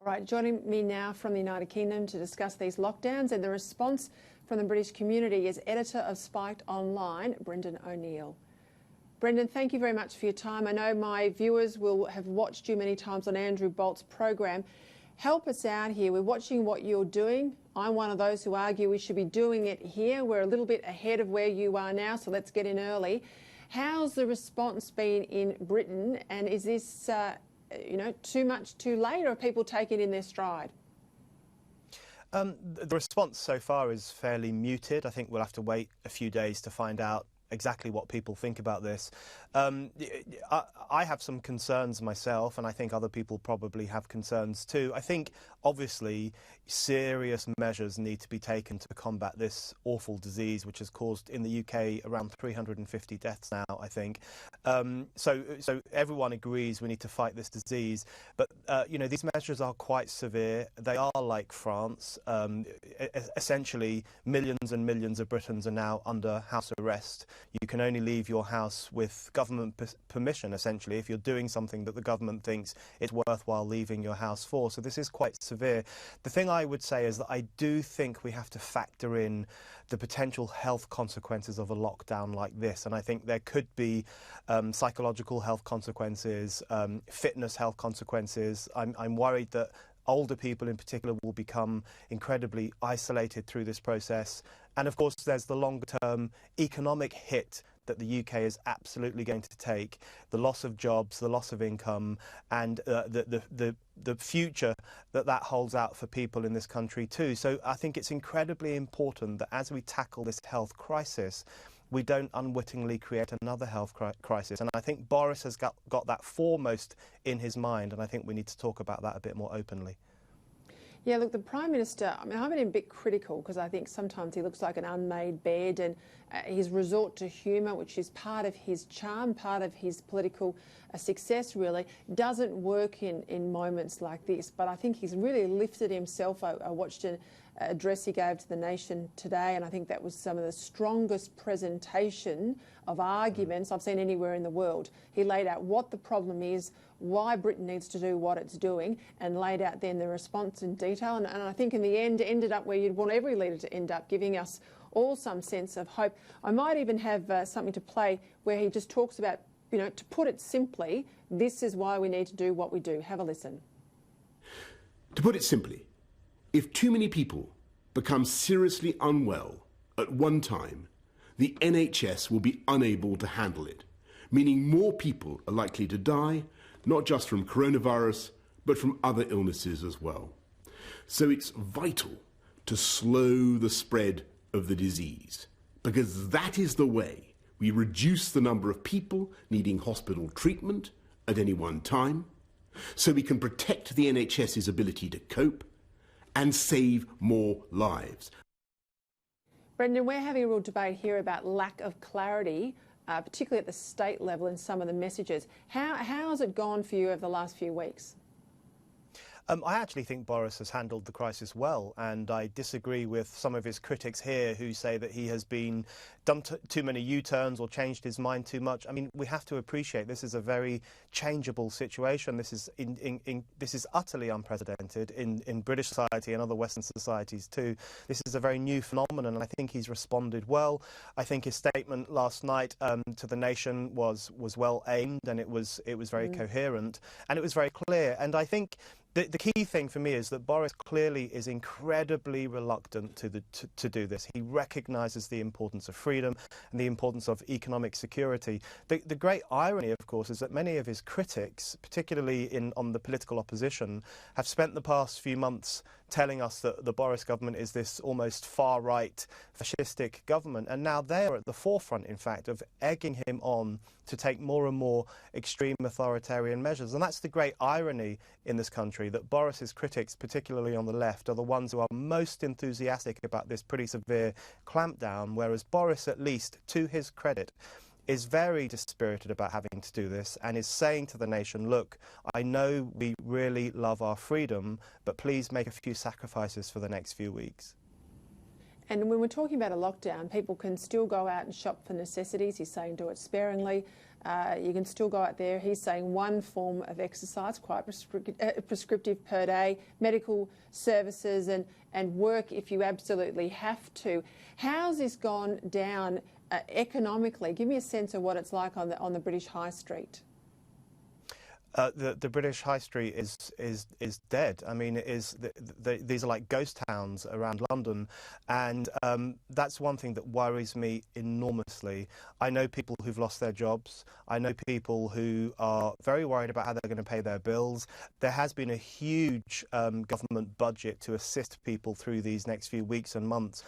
Right, joining me now from the United Kingdom to discuss these lockdowns and the response from the British community is editor of Spiked Online, Brendan O'Neill. Brendan, thank you very much for your time. I know my viewers will have watched you many times on Andrew Bolt's program. Help us out here. We're watching what you're doing. I'm one of those who argue we should be doing it here. We're a little bit ahead of where you are now, so let's get in early. How's the response been in Britain, and is this too much too late, or are people taking it in their stride? The response so far is fairly muted. I think we'll have to wait a few days to find out exactly what people think about this. I have some concerns myself, and I think other people probably have concerns too. I think, obviously, serious measures need to be taken to combat this awful disease, which has caused in the UK around 350 deaths now, I think. So everyone agrees we need to fight this disease. But, these measures are quite severe. They are like France. Essentially, millions and millions of Britons are now under house arrest. You can only leave your house with government permission, essentially, if you're doing something that the government thinks it's worthwhile leaving your house for. So this is quite severe. The thing I would say is that I do think we have to factor in the potential health consequences of a lockdown like this. And I think there could be psychological health consequences, fitness health consequences. I'm worried that older people in particular will become incredibly isolated through this process. And of course, there's the longer-term economic hit that the UK is absolutely going to take, the loss of jobs, the loss of income, and the future that holds out for people in this country too. So I think it's incredibly important that as we tackle this health crisis, we don't unwittingly create another health crisis. And I think Boris has got that foremost in his mind, and I think we need to talk about that a bit more openly. Yeah, look, the Prime Minister, I've been a bit critical because I think sometimes he looks like an unmade bed, and his resort to humour, which is part of his charm, part of his political success really, doesn't work in moments like this. But I think he's really lifted himself. I watched an address he gave to the nation today, and I think that was some of the strongest presentation of arguments I've seen anywhere in the world. He laid out what the problem is, why Britain needs to do what it's doing, and laid out then the response in detail. And I think in the end ended up where you'd want every leader to end up, giving us all some sense of hope. I might even have something to play where he just talks about, to put it simply, this is why we need to do what we do. Have a listen. To put it simply, if too many people become seriously unwell at one time, the NHS will be unable to handle it, meaning more people are likely to die, not just from coronavirus, but from other illnesses as well. So it's vital to slow the spread of the disease, because that is the way we reduce the number of people needing hospital treatment at any one time, so we can protect the NHS's ability to cope and save more lives. Brendan, we're having a real debate here about lack of clarity, particularly at the state level in some of the messages. How has it gone for you over the last few weeks? I actually think Boris has handled the crisis well, and I disagree with some of his critics here who say that he has been done too many U-turns or changed his mind too much. I mean, we have to appreciate this is a very changeable situation. This is utterly unprecedented in British society and other Western societies too. This is a very new phenomenon, and I think he's responded well. I think his statement last night to the nation was well aimed, and it was very coherent, and it was very clear. And I think the key thing for me is that Boris clearly is incredibly reluctant to do this. He recognises the importance of freedom and the importance of economic security. The great irony, of course, is that many of his critics, particularly on the political opposition, have spent the past few months telling us that the Boris government is this almost far-right fascistic government, and now they are at the forefront, in fact, of egging him on to take more and more extreme authoritarian measures. And that's the great irony in this country, that Boris's critics, particularly on the left, are the ones who are most enthusiastic about this pretty severe clampdown, whereas Boris, at least to his credit, is very dispirited about having to do this and is saying to the nation, look, I know we really love our freedom, but please make a few sacrifices for the next few weeks. And when we're talking about a lockdown, people can still go out and shop for necessities. He's saying do it sparingly. You can still go out there. He's saying one form of exercise, quite prescriptive per day, medical services and work if you absolutely have to. How's this gone down economically? Give me a sense of what it's like on the British High Street. The British High Street is dead. I mean, these are like ghost towns around London, and that's one thing that worries me enormously. I know people who've lost their jobs. I know people who are very worried about how they're going to pay their bills. There has been a huge government budget to assist people through these next few weeks and months.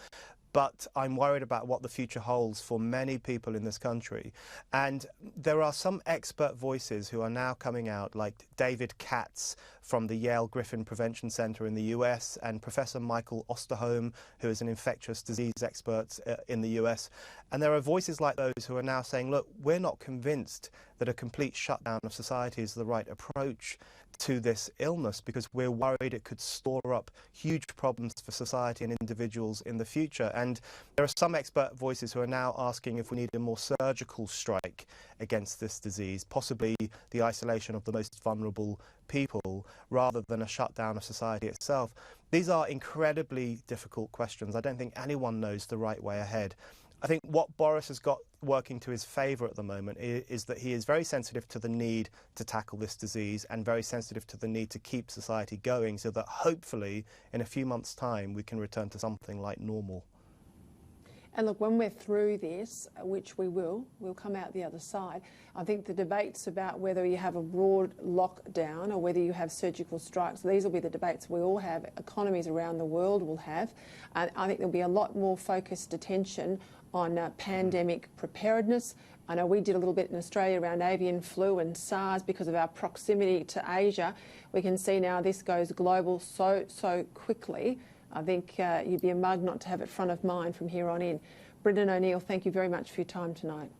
But I'm worried about what the future holds for many people in this country. And there are some expert voices who are now coming out, like David Katz from the Yale Griffin Prevention Center in the US, and Professor Michael Osterholm, who is an infectious disease expert in the US. And there are voices like those who are now saying, look, we're not convinced that a complete shutdown of society is the right approach to this illness, because we're worried it could store up huge problems for society and individuals in the future. And there are some expert voices who are now asking if we need a more surgical strike against this disease, possibly the isolation of the most vulnerable people, rather than a shutdown of society itself. These are incredibly difficult questions. I don't think anyone knows the right way ahead. I think what Boris has got working to his favour at the moment is that he is very sensitive to the need to tackle this disease and very sensitive to the need to keep society going, so that hopefully in a few months' time we can return to something like normal. And look, when we're through this, which we'll come out the other side, I think the debates about whether you have a broad lockdown or whether you have surgical strikes, these will be the debates we all have, economies around the world will have. And I think there'll be a lot more focused attention on pandemic preparedness. I know we did a little bit in Australia around avian flu and SARS because of our proximity to Asia. We can see now this goes global so quickly. I think you'd be a mug not to have it front of mind from here on in. Brendan O'Neill, thank you very much for your time tonight.